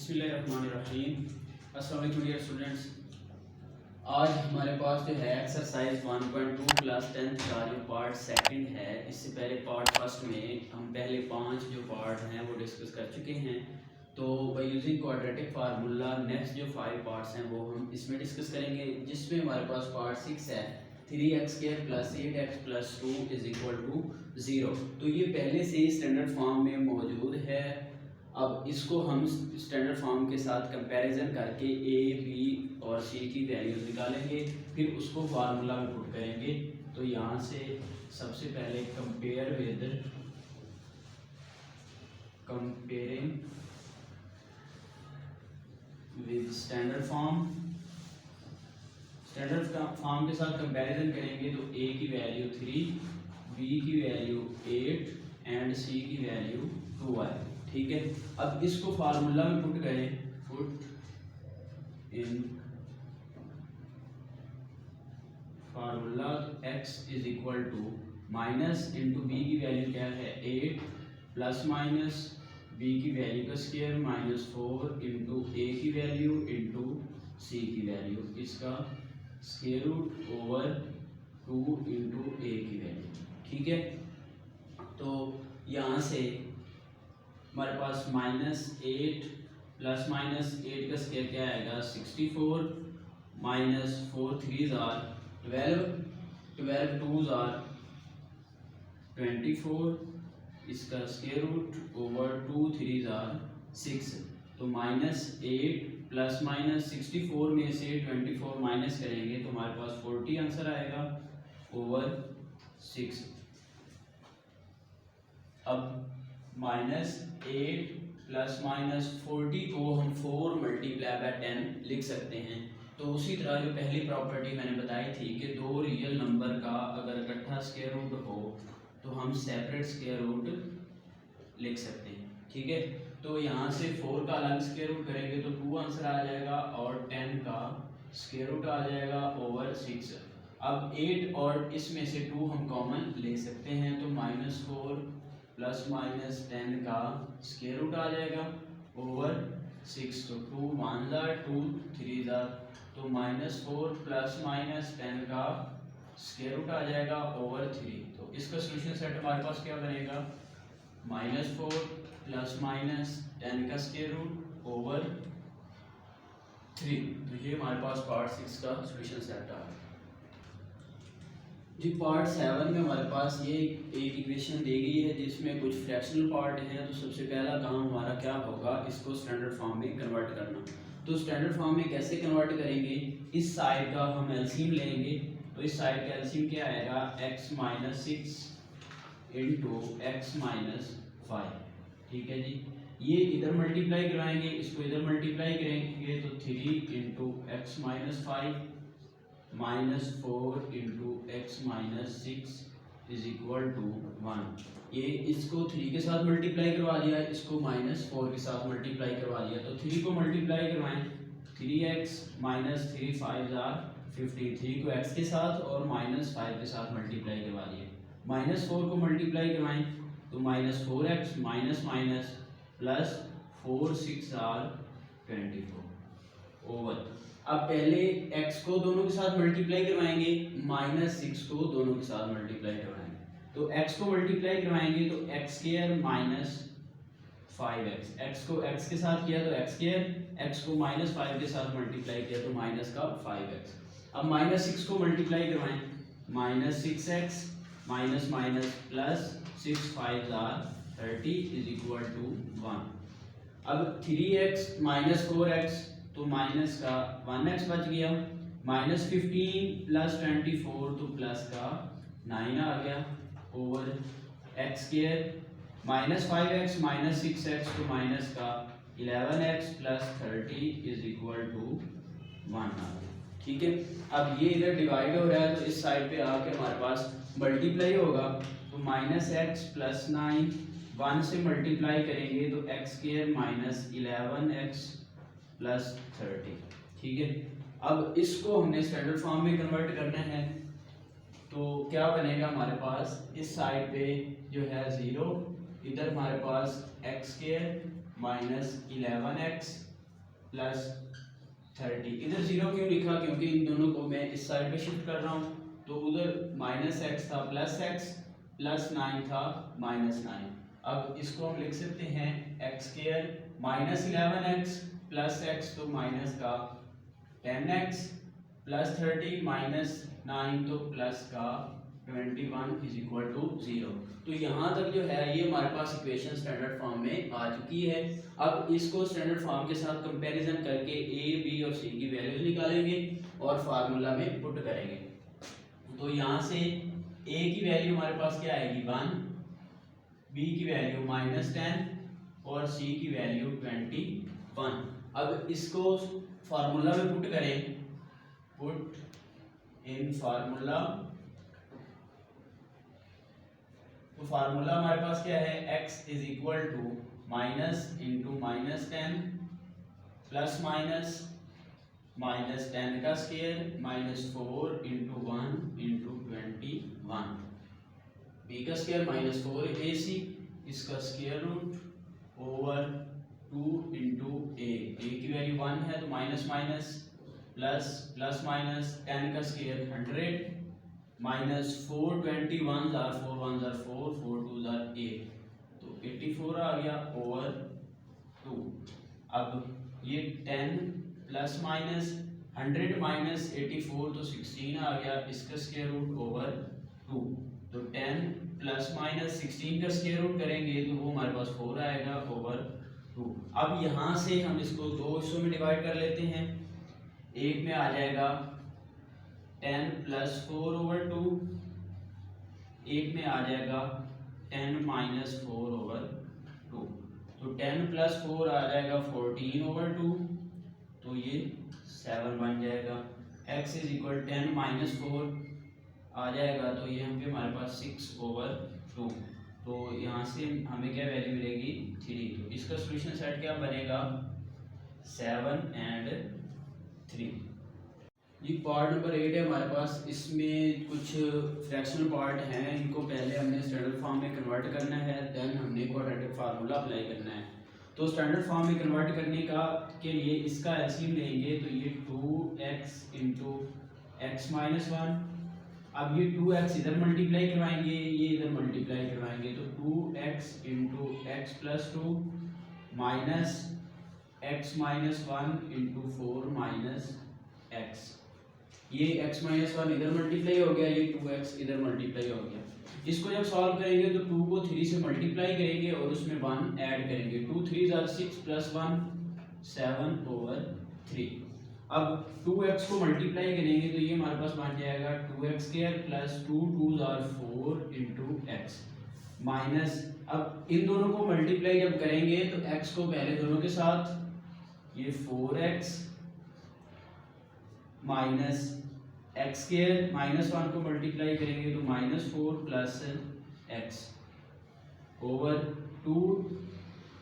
बिस्मिल्लाहिर्रहमानिर्रहीम। अस्सलाम वालेकुम डियर स्टूडेंट्स। आज हमारे पास जो है एक्सरसाइज 1.2 क्लास 10th का जो पार्ट सेकंड है। इससे पहले पार्ट फर्स्ट में हम पहले 5 जो पार्ट हैं वो डिस्कस कर चुके हैं। तो by using quadratic formula next जो 5 पार्ट्स हैं वो हम इसमें डिस्कस करेंगे, जिसमें हमारे पास पार्ट 6 है 3x² + 8x + 2 = 0। तो ये पहले से ही स्टैंडर्ड फॉर्म में मौजूद है। अब इसको हम स्टैंडर्ड फॉर्म के साथ कंपैरिजन करके ए, बी और सी की वैल्यूज निकालेंगे, फिर उसको फार्मूला में पुट करेंगे। तो यहाँ से सबसे पहले कंपेयरिंग विद स्टैंडर्ड फॉर्म के साथ कंपैरिजन करेंगे। तो ए की वैल्यू 3, बी की वैल्यू 8 एंड सी की वैल्यू 2 है। ठीक है, अब इसको फार्मूला में पुट करें। Put in formula x = minus into B की वैल्यू क्या है 8 प्लस माइनस बी की वैल्यू का स्क्वायर -4 इंटू ए की वैल्यू इंटू सी की वैल्यू, इसका square root over 2 into A की वैल्यू। ठीक है, तो यहाँ से हमारे पास -8 प्लस -8 का स्क्वायर क्या आएगा 64 -4 3s are 12 12 2s are 24, इसका square root over 2 3s are 6। तो -8 प्लस -64 में से 24 माइनस करेंगे तो हमारे पास 40 आंसर आएगा ओवर 6। अब -8 प्लस -40 को हम 4 × 10 लिख सकते हैं। तो उसी तरह जो पहली प्रॉपर्टी मैंने बताई थी कि दो रियल नंबर का अगर इकट्ठा स्क्वायर रूट हो तो हम सेपरेट स्क्वायर रूट लिख सकते हैं। ठीक है, तो यहाँ से 4 का अलग स्क्वायर रूट करेंगे तो 2 आंसर आ जाएगा और 10 का स्क्वायर रूट आ जाएगा ओवर 6। अब 8 और इसमें से 2 हम कॉमन ले सकते हैं, तो -4 प्लस -10 का स्क्वायर रूट आ जाएगा ओवर 6। तो 2 1 जार 2 3 जार, तो -4 प्लस -10 का स्क्वायर रूट आ जाएगा ओवर 3। तो इसका सोल्यूशन सेट हमारे पास क्या बनेगा -4 प्लस -10 का स्क्वायर रूट ओवर 3। तो ये हमारे पास पार्ट 6 का सोल्यूशन सेट आ गया जी। पार्ट 7 में हमारे पास ये एक इक्वेशन दी गई है जिसमें कुछ फ्रैक्शनल पार्ट हैं। तो सबसे पहला काम हमारा क्या होगा, इसको स्टैंडर्ड फॉर्म में कन्वर्ट करना। तो स्टैंडर्ड फॉर्म में कैसे कन्वर्ट करेंगे, इस साइड का हम एलसीएम लेंगे। तो इस साइड का एलसीएम क्या आएगा x - 6 इंटू x - 5। ठीक है जी, ये इधर मल्टीप्लाई करवाएंगे, इसको इधर मल्टीप्लाई करेंगे तो 3 इंटू x - 5 -4 इंटू x - 6 = 1। ये इसको 3 के साथ मल्टीप्लाई करवा दिया, इसको -4 के साथ मल्टीप्लाई करवा दिया। तो 3 को मल्टीप्लाई करवाएं, 3x - 3 5 = 15। 3 को x के साथ और -5 के साथ मल्टीप्लाई करवा दिए। -4 को मल्टीप्लाई करवाएं तो -4x माइनस प्लस 4 6 = 24 ओवर। अब पहले x को दोनों के साथ मल्टीप्लाई करवाएंगे, -6 को दोनों के साथ मल्टीप्लाई करवाएंगे। तो x को मल्टीप्लाई करवाएंगे तो x² - 5x, x को x के साथ किया तो x², x को -5 के साथ मल्टीप्लाई किया तो -5x। अब -6 को मल्टीप्लाई करवाएं, -6x प्लस 6 5 = 30 = 1। अब 3x - 4x तो माइनस का 1x बच गया, -15 प्लस 24 तो प्लस का 9 आ गया ओवर x² -5x -6x तो माइनस का 11x प्लस 30 = 1 आ गया। ठीक है, अब ये इधर डिवाइड हो रहा है तो इस साइड पे आके हमारे पास मल्टीप्लाई होगा। तो -x प्लस 9 1 से मल्टीप्लाई करेंगे तो x² -11x प्लस 30। ठीक है, अब इसको हमने स्टैंडर्ड फॉर्म में कन्वर्ट करना है। तो क्या बनेगा हमारे पास, इस साइड पे जो है 0, इधर हमारे पास x² - 11x प्लस 30। इधर 0 क्यों लिखा, क्योंकि इन दोनों को मैं इस साइड पे शिफ्ट कर रहा हूँ। तो उधर माइनस एक्स था प्लस एक्स, प्लस 9 था माइनस 9। अब इसको हम लिख सकते हैं x square minus 11x plus x, तो माइनस का 10x प्लस 30 माइनस 9 तो प्लस का 21 इज इक्वल टू 0। तो यहाँ तक जो है ये हमारे पास इक्वेशन स्टैंडर्ड फॉर्म में आ चुकी है। अब इसको स्टैंडर्ड फॉर्म के साथ कंपैरिजन करके ए, बी और सी की वैल्यूज निकालेंगे और फार्मूला में पुट करेंगे। तो यहाँ से ए की वैल्यू हमारे पास क्या आएगी 1, बी की वैल्यू -10 और सी की वैल्यू 21। अब इसको फार्मूला में पुट करें, पुट इन फार्मूला। तो फार्मूला हमारे पास क्या है, x is equal to minus into -10 plus minus -10 का स्क्वायर -4 इंटू 1 इंटू 21, बी का स्क्वायर -4 AC, इसका square root over 2 into A की वैल्यू 1 है तो minus minus plus plus minus 10 का square 100 minus 4 21 are 4 1 are 4 4 2 are 8, तो 84 आ गया ओवर 2। अब ये 10 प्लस माइनस 100 माइनस 84 तो 16 आ गया, इसका स्क्वायर रूट ओवर 2। तो 10 प्लस माइनस 16 का स्क्वायर रूट करेंगे तो वो हमारे पास 4 आएगा ओवर 2। अब यहाँ से हम इसको दो हिस्सों में डिवाइड कर लेते हैं। एक में आ जाएगा 10 प्लस 4 ओवर 2, एक में आ जाएगा 10 माइनस 4 ओवर 2। तो 10 प्लस 4 आ जाएगा 14 ओवर 2, तो ये 7 बन जाएगा। x इज इक्वल 10 माइनस 4 आ जाएगा तो ये हम पे हमारे पास 6 ओवर 2। तो यहाँ से हमें क्या वैल्यू मिलेगी 3। तो इसका सोल्यूशन सेट क्या बनेगा 7 एंड 3। ये पार्ट नंबर 8 है हमारे पास। इसमें कुछ फ्रैक्शनल पार्ट हैं, इनको पहले हमने स्टैंडर्ड फॉर्म में कन्वर्ट करना है, देन हमने क्वाड्रेटिक फार्मूला अप्लाई करना है। तो स्टैंडर्ड फॉर्म में कन्वर्ट करने का के लिए इसका एलसीएम लेंगे तो ये 2x इंटू एक्स माइनस 1। अब ये 2x इधर मल्टीप्लाई करवाएंगे, ये इधर मल्टीप्लाई करवाएंगे, तो 2x into x plus 2 minus x minus 1 into 4 minus x. ये x माइनस 1 इधर मल्टीप्लाई हो गया, ये 2x इधर मल्टीप्लाई हो गया। इसको जब सॉल्व करेंगे तो 2 को 3 से मल्टीप्लाई करेंगे और उसमें 1 ऐड करेंगे। 2 3 आर 6 प्लस 1 7 ओवर 3। अब 2x को मल्टीप्लाई करेंगे तो ये हमारे पास बन जाएगा 2x square plus 2 2 are 4 into x minus, अब इन दोनों को मल्टीप्लाई जब करेंगे तो x को पहले दोनों के साथ, ये 4x minus x square minus 1 को मल्टीप्लाई करेंगे तो -4 plus x over 2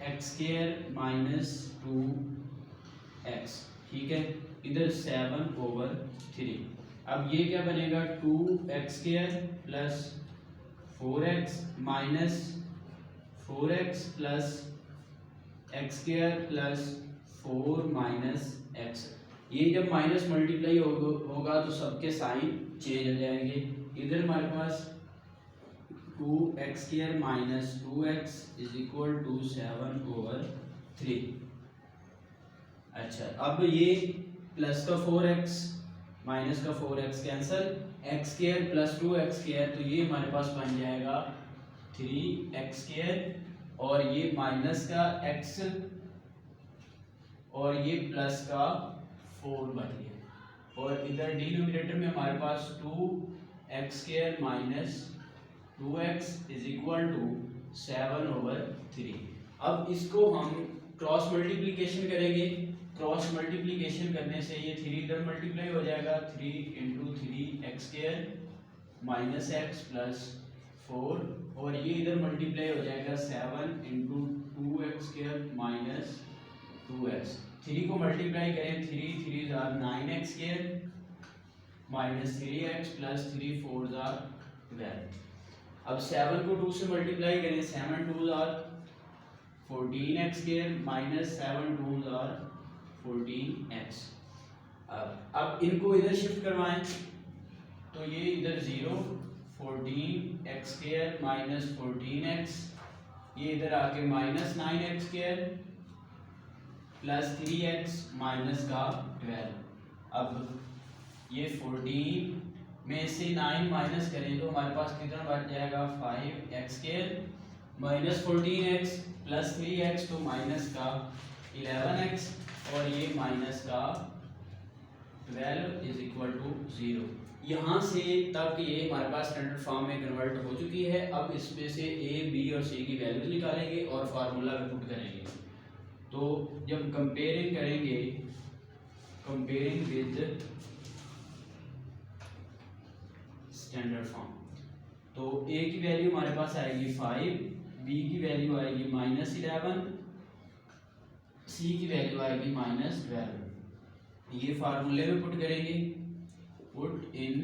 x square minus 2 x, ठीक है। इधर 7 ओवर 3। अब ये क्या बनेगा 2 x square plus 4x minus 4x plus x square plus 4 minus x. ये जब माइनस मल्टीप्लाई होगा तो सबके साइन चेंज हो जाएंगे। इधर हमारे पास 2x square minus 2x is equal to 7 over 3। अच्छा, अब ये प्लस का 4x माइनस का 4x cancel, x square plus 2x square, तो ये हमारे पास बन जाएगा 3x स्क्वायर और ये माइनस का x और ये प्लस का 4 बन गया। और इधर डिनोमिनेटर में हमारे पास 2x square minus 2x is equal to 7 over 3। अब इसको हम क्रॉस मल्टीप्लिकेशन करेंगे। क्रॉस मल्टीप्लिकेशन करने से ये 3 इधर मल्टीप्लाई हो जाएगा, 3 into 3x square minus x plus 4 और ये इधर मल्टीप्लाई हो जाएगा 7 into 2x square minus 2x। 3 को मल्टीप्लाई करें 3 3 are 9x square minus 3x plus 3 4 are 12। अब 7 को 2 से मल्टीप्लाई करें 7 2 are 14x square minus 7 2 are 14 14x। अब इनको इधर शिफ्ट करवाएं तो ये इधर 0 14x² माइनस 14x, ये इधर आके minus 9x² plus 3x minus का 12। अब ये 14 में से 9 माइनस करें तो हमारे पास कितना बच जाएगा 5x² minus 14x plus 3x तो माइनस का 11x और ये माइनस का 12 इज इक्वल टू 0। यहाँ से तक ये हमारे पास स्टैंडर्ड फॉर्म में कन्वर्ट हो चुकी है। अब इसमें से a, b और c की वैल्यूज निकालेंगे और फार्मूला में पुट करेंगे। तो जब कंपेयरिंग करेंगे, कंपेयरिंग विद स्टैंडर्ड फॉर्म, तो a की वैल्यू हमारे पास आएगी 5, b की वैल्यू आएगी -11, c की वैल्यू आएगी -12। ये फार्मूले में पुट करेंगे, पुट इन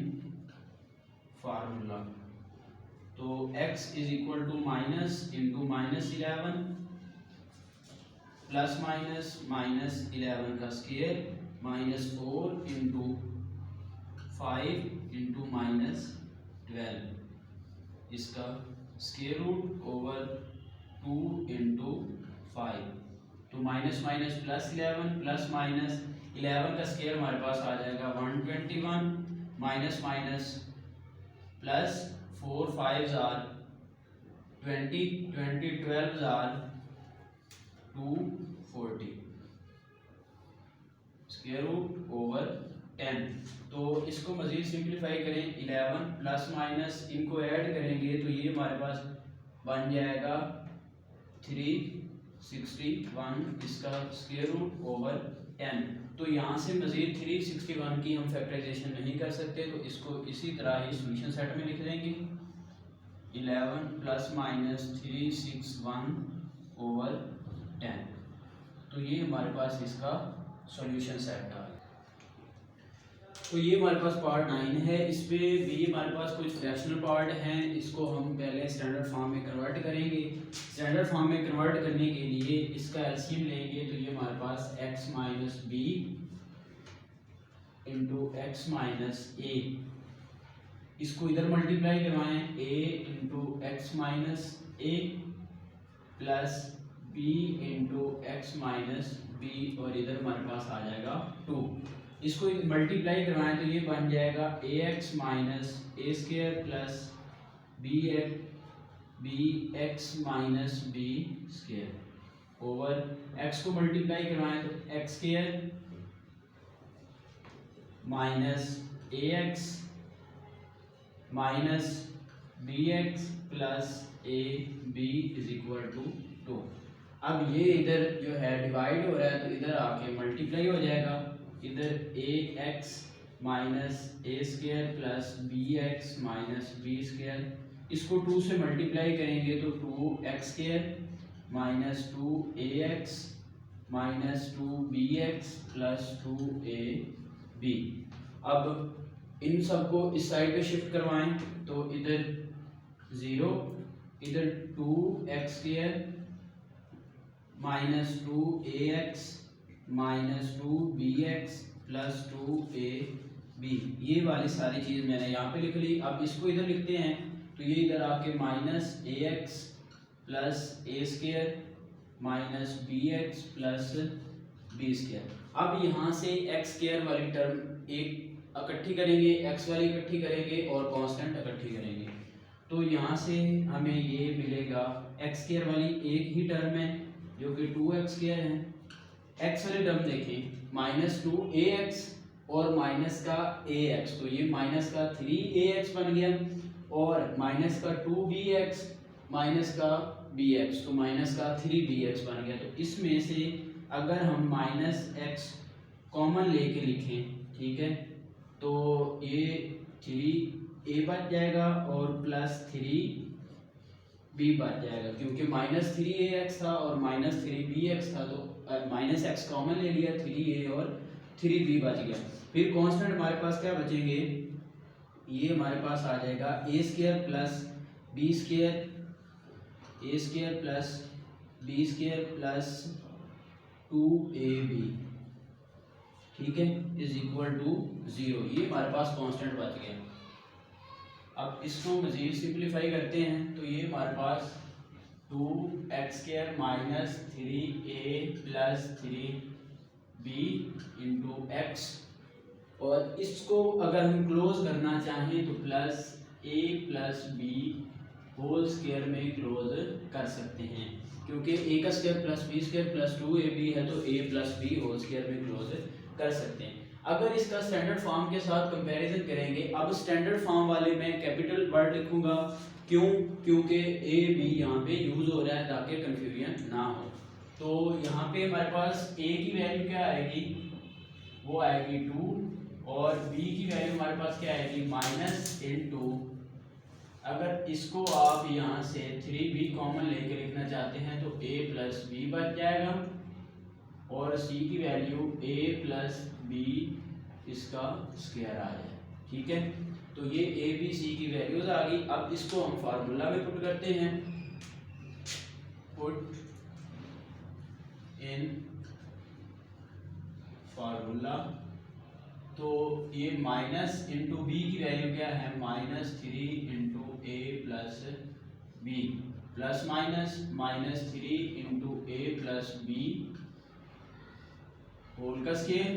फार्मूला। तो x is equal to minus into -11 plus minus -11 का स्क्वायर -4 इंटू 5 इंटू -12, इसका स्क्वायर रूट ओवर 2 इंटू 5। तो minus minus plus 11 plus minus 11 का स्क्वायर हमारे पास आ जाएगा 121 minus minus plus 4 5 are 20 20 12 are 240 square root over 10। तो इसको मजीद सिंप्लीफाई करें, 11 प्लस माइनस इनको ऐड करेंगे तो ये हमारे पास बन जाएगा 361, इसका स्क्वायर रूट ओवर 10। तो यहाँ से मजीद 361 की हम फैक्टराइजेशन नहीं कर सकते, तो इसको इसी तरह ही सॉल्यूशन सेट में लिख देंगे। 11 प्लस माइनस 361 ओवर 10। तो ये हमारे पास इसका सॉल्यूशन सेट आ गया। तो ये हमारे पास पार्ट 9 है। इस पे भी हमारे पास कुछ फ्रैक्शनल पार्ट हैं, इसको हम पहले स्टैंडर्ड फॉर्म में कन्वर्ट करेंगे। स्टैंडर्ड फॉर्म में कन्वर्ट करने के लिए इसका एलसीएम लेंगे तो ये हमारे पास x minus B into x minus A, इसको इधर मल्टीप्लाई करवाएं, a into x minus A plus b into x minus B और इधर हमारे पास आ जाएगा 2। इसको मल्टीप्लाई करवाएं तो ये बन जाएगा ax minus A square plus B X minus B square over x को मल्टीप्लाई करवाएं तो X square minus ax minus bx plus a b is equal to 2। अब ये इधर जो है डिवाइड हो रहा है तो इधर आके मल्टीप्लाई हो जाएगा, इधर ax minus A square plus B X minus B square, इसको 2 से मल्टीप्लाई करेंगे तो 2x square minus 2ax minus 2bx plus 2ab। अब इन सबको इस साइड पे शिफ्ट करवाएं तो इधर 0, इधर 2x square minus 2ax minus 2bx plus 2ab, ये वाली सारी चीज़ मैंने यहाँ पे लिख ली। अब इसको इधर लिखते हैं तो ये इधर आके minus ax plus A square minus bx plus b square. अब यहाँ से x स्क्वायर वाली टर्म एक इकट्ठी करेंगे, x वाली इकट्ठी करेंगे और कांस्टेंट इकट्ठी करेंगे, तो यहाँ से हमें ये मिलेगा x स्क्वायर वाली एक ही टर्म है जो कि 2x स्क्वायर है। x वाली टर्म देखें माइनस 2ax और माइनस का ax, तो ये माइनस का 3ax बन गया और माइनस का 2bx माइनस का bx, तो माइनस का 3bx बन गया। तो इसमें से अगर हम माइनस x कॉमन लेके लिखें, ठीक है, तो ये 3a बच जाएगा और प्लस 3b बच जाएगा, क्योंकि माइनस 3ax था और माइनस 3bx था, तो माइनस x कॉमन ले लिया, 3a और 3b बच गया। फिर कांस्टेंट हमारे पास क्या बचेंगे, ये हमारे पास आ जाएगा a square plus b square, a square plus b square plus 2ab ठीक है, इज इक्वल टू 0। ये हमारे पास कांस्टेंट बच गया। अब इसको मजीद सिंप्लीफाई करते हैं तो ये हमारे पास 2x² minus 3a plus 3b into x, और इसको अगर हम क्लोज करना चाहें तो plus a plus b whole square में क्लोज कर सकते हैं, क्योंकि a का स्क्वायर plus b square plus 2ab है तो a plus b whole square में क्लोज कर सकते हैं। अगर इसका स्टैंडर्ड फॉर्म के साथ कंपैरिजन करेंगे, अब स्टैंडर्ड फॉर्म वाले में कैपिटल वर्ड लिखूंगा, क्यों? क्योंकि ए बी यहाँ पे यूज हो रहा है ताकि कंफ्यूजन ना हो। तो यहाँ पे हमारे पास ए की वैल्यू क्या आएगी, वो आएगी 2, और बी की वैल्यू हमारे पास क्या आएगी माइनस इन 2। अगर इसको आप यहाँ से 3b कॉमन लेके लिखना चाहते हैं तो a प्लस बी बच जाएगा, और c की वैल्यू a प्लस बी इसका स्क्वायर आ जाए। ठीक है, तो ये a b c की वैल्यूज आ गई। अब इसको हम फार्मूला में पुट करते हैं, पुट इन फार्मूला। तो ये माइनस इंटू बी की वैल्यू क्या है, -3 into A plus B, plus -3 into A plus B whole का स्क्वायर,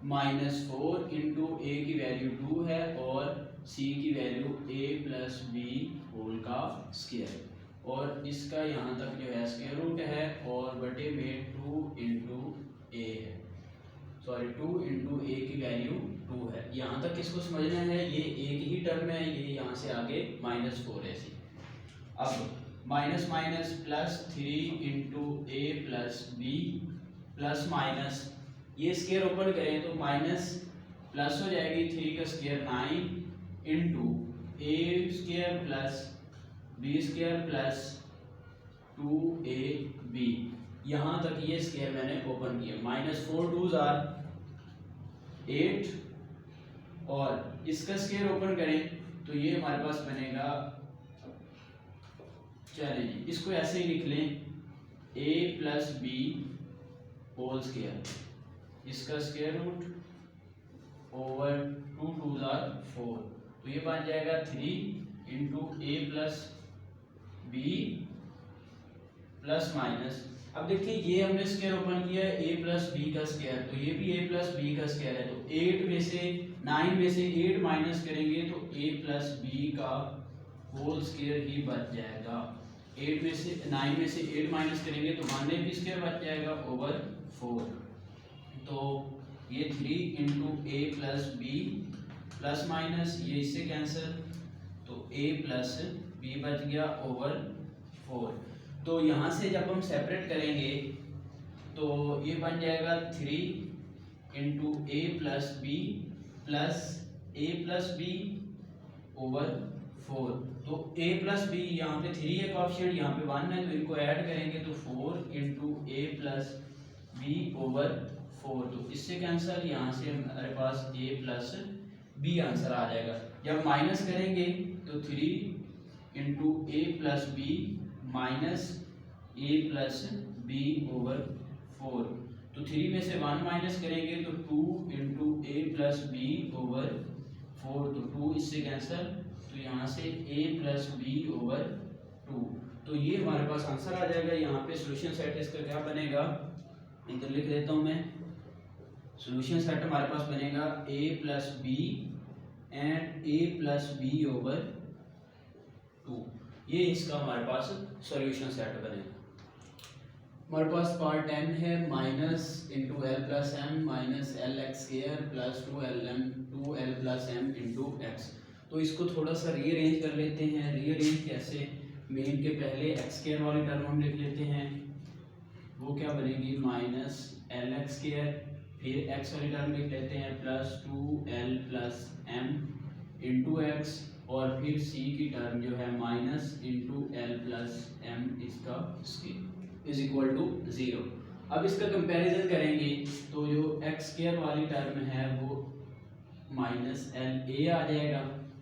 -4 इंटू ए की वैल्यू 2 है और सी की value a plus B whole का स्क्वायर, और इसका यहाँ तक जो है स्क्वायर रूट है, और बटे में 2 इंटू ए है, सॉरी 2 इंटू ए की वैल्यू 2 है। यहाँ तक किसको समझना है, ये एक ही टर्म है, ये यहाँ से आगे -4 है। अब minus minus plus 3 into A plus B plus minus, ये स्क्वायर ओपन करें तो माइनस प्लस हो जाएगी, 3 का square 9 into A square plus B square plus 2ab। यहाँ तक ये स्क्वायर मैंने ओपन किया, -4 2s आर 8, और इसका स्क्वायर ओपन करें तो ये हमारे पास बनेगा, चलिए इसको ऐसे ही लिख लें, a plus B whole square, इसका square root over 2 2s or 4, तो ये बन जाएगा 3 into A plus B plus minus. अब देखिए ये हमने स्क्वायर ओपन किया है a प्लस बी का स्क्वायर, तो ये भी a प्लस बी का स्क्वायर है, तो 8 में से 9 में से 8 माइनस करेंगे तो a प्लस बी का होल स्क्वायर ही बच जाएगा। 8 में से 9 में से 8 माइनस करेंगे तो 1 में भी स्क्वायर बच जाएगा ओवर 4, तो ये 3 into A plus B plus minus, ये इससे कैंसिल, तो a प्लस बी बच गया ओवर 4। तो यहाँ से जब हम सेपरेट करेंगे तो ये बन जाएगा 3 into A plus B plus A plus B over 4। तो a प्लस बी यहाँ पे 3 है कोएफिशिएंट, यहाँ पे 1 है, तो इनको ऐड करेंगे तो 4 into A plus B over 4, तो इससे कैंसिल, यहाँ से हमारे पास a प्लस बी आंसर आ जाएगा। जब माइनस करेंगे तो 3 into A plus B minus A plus B over 4, तो 3 में से 1 माइनस करेंगे तो 2 into A plus B over 4, तो 2 इससे कैंसिल, तो यहाँ से a प्लस बी ओवर 2, तो ये हमारे पास आंसर आ जाएगा। यहाँ पे सोल्यूशन सेट इसका क्या बनेगा, इधर लिख देता हूँ मैं, सोल्यूशन सेट हमारे पास बनेगा a plus B and a plus B over 2, ये इसका हमारे पास सॉल्यूशन सेट बनेगा। हमारे पास पार्ट 10 है, minus into L plus M minus L x square plus 2l plus M into x. तो इसको थोड़ा सा रीअरेंज कर लेते हैं। रीअरेंज कैसे, मेन के पहले एक्स स्क्वायर वाली टर्म हम लिख लेते हैं, वो क्या बनेगी माइनस एल एक्स स्क्वायर, फिर एक्स वाली टर्म लिख लेते हैं plus 2l plus M into x, और फिर c की टर्म जो है minus into L plus M इसका स्क्वायर इज इक्वल टू 0। अब इसका कंपैरिजन करेंगे तो जो एक्स स्क्वायर वाली टर्म है वो माइनस एल ए आ जाएगा,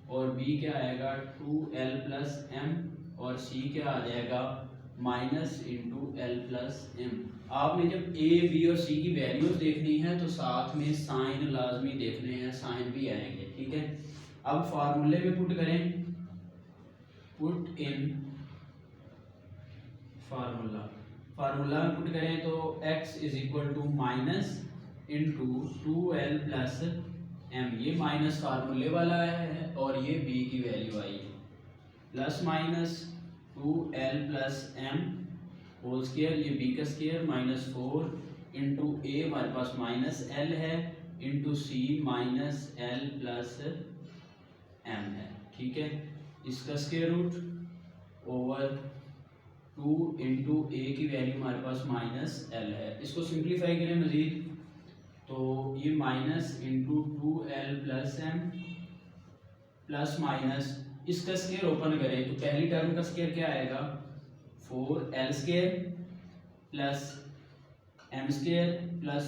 और b क्या आएगा 2l प्लस एम, और c क्या आ जाएगा minus into L plus M. आपने जब ए बी और सी की वैल्यूज देखनी है तो साथ में साइन लाजमी देखने हैं, साइन भी आएंगे, ठीक है। अब फार्मूले में पुट करें, पुट इन फार्मूला में पुट करें तो x is equal to minus into 2l plus m, ये माइनस फार्मूले वाला है और ये b की वैल्यू आई है, plus minus 2l plus m whole square, ये b का स्क्वायर माइनस 4 इंटू a हमारे पास माइनस l है into c minus l plus m है, ठीक है। इसका square root over 2 into A की वैल्यू हमारे पास माइनस एल है। इसको सिंप्लीफाई करें मज़ीद तो ये minus into 2l plus M plus minus इसका स्क्वायर ओपन करें तो पहली टर्म का स्क्वायर क्या आएगा 4l square plus m square plus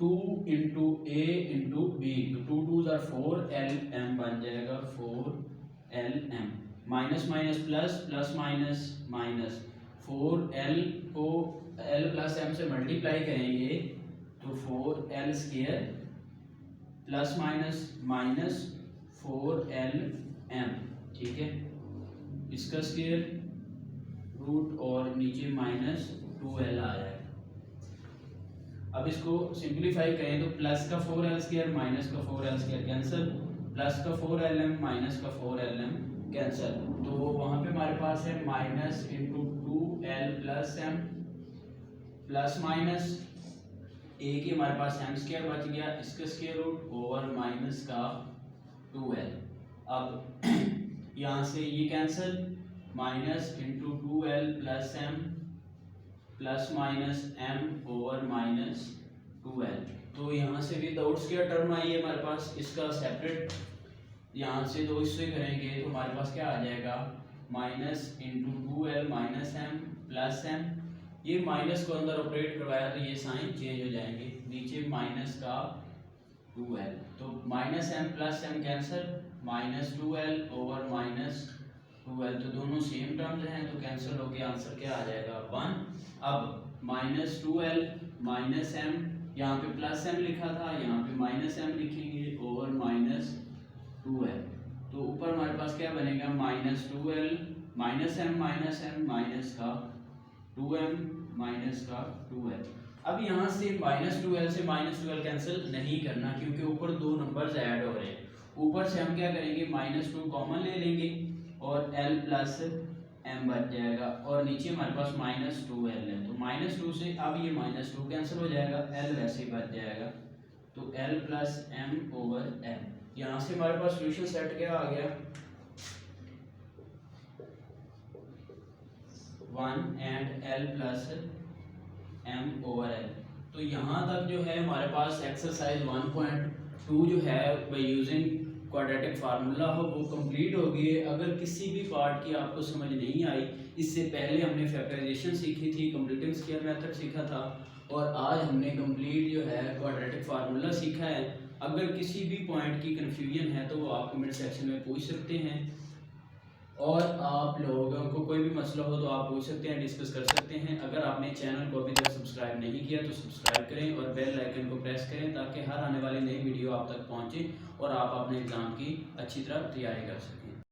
2 into A into B, तो 2 2 ज़ार 4l m बन जाएगा 4l m, minus minus plus plus minus minus 4l को l प्लस m से मल्टीप्लाई करेंगे तो 4l square plus minus minus 4l m, ठीक है। इसका स्क्वायर रूट और नीचे माइनस 2l आ जाएगा। अब इसको सिंप्लीफाई करें तो प्लस का 4l स्क्वायर माइनस का 4l स्क्वायर कैंसिल, प्लस का 4lm माइनस का 4lm कैंसिल, तो वहाँ पे हमारे पास है minus into 2l plus m plus minus A की हमारे पास m स्क्वायर बच गया, इसका स्क्वायर रूट ओवर माइनस का 2l। अब यहाँ से ये cancel, minus into 2l plus m plus minus m over minus 2l, तो यहाँ से विदाउट स्क्वायर टर्म आई है हमारे पास, इसका सेपरेट यहाँ से दो हिस्से करेंगे तो हमारे पास क्या आ जाएगा minus into 2l minus m plus m, ये माइनस को अंदर ऑपरेट करवाया तो ये साइन चेंज हो जाएंगे, नीचे माइनस का 2l, तो minus m plus m cancel, minus 2l over minus 2l, तो दोनों सेम टर्म्स हैं तो कैंसिल होकर आंसर क्या आ जाएगा 1। अब माइनस 2l माइनस m, यहाँ पे प्लस m लिखा था यहाँ पे माइनस m लिखेंगे ओवर माइनस 2l, तो ऊपर हमारे पास क्या बनेगा minus 2l minus m minus का 2m माइनस का 2l। अब यहाँ से माइनस 2l से माइनस 2l कैंसिल नहीं करना क्योंकि ऊपर दो नंबर्स ऐड हो रहे हैं, ऊपर से हम क्या करेंगे माइनस 2 कॉमन ले लेंगे और l प्लस m बच जाएगा और नीचे हमारे पास माइनस 2l है, तो माइनस 2 से अब ये माइनस 2 कैंसिल हो जाएगा, l वैसे ही बच जाएगा, तो l plus m over m। यहाँ से हमारे पास सॉल्यूशन सेट क्या आ गया 1 and l plus m over l। तो यहाँ तक जो है हमारे पास एक्सरसाइज 1.2 जो है बाय यूजिंग क्वाड्रेटिक फार्मूला हो वो कंप्लीट हो गई है। अगर किसी भी पार्ट की आपको समझ नहीं आई, इससे पहले हमने फैक्टराइजेशन सीखी थी, कंप्लीटिंग स्क्वायर मेथड सीखा था और आज हमने कंप्लीट जो है क्वाड्रेटिक फार्मूला सीखा है। अगर किसी भी पॉइंट की कन्फ्यूजन है तो वो आप कमेंट सेक्शन में पूछ सकते हैं और आप लोगों को कोई भी मसला हो तो आप पूछ सकते हैं, डिस्कस कर सकते हैं। अगर आपने चैनल को अभी तक सब्सक्राइब नहीं किया तो सब्सक्राइब करें और बेल आइकन को प्रेस करें ताकि हर आने वाली नई वीडियो आप तक पहुंचे और आप अपने एग्ज़ाम की अच्छी तरह तैयारी कर सकें।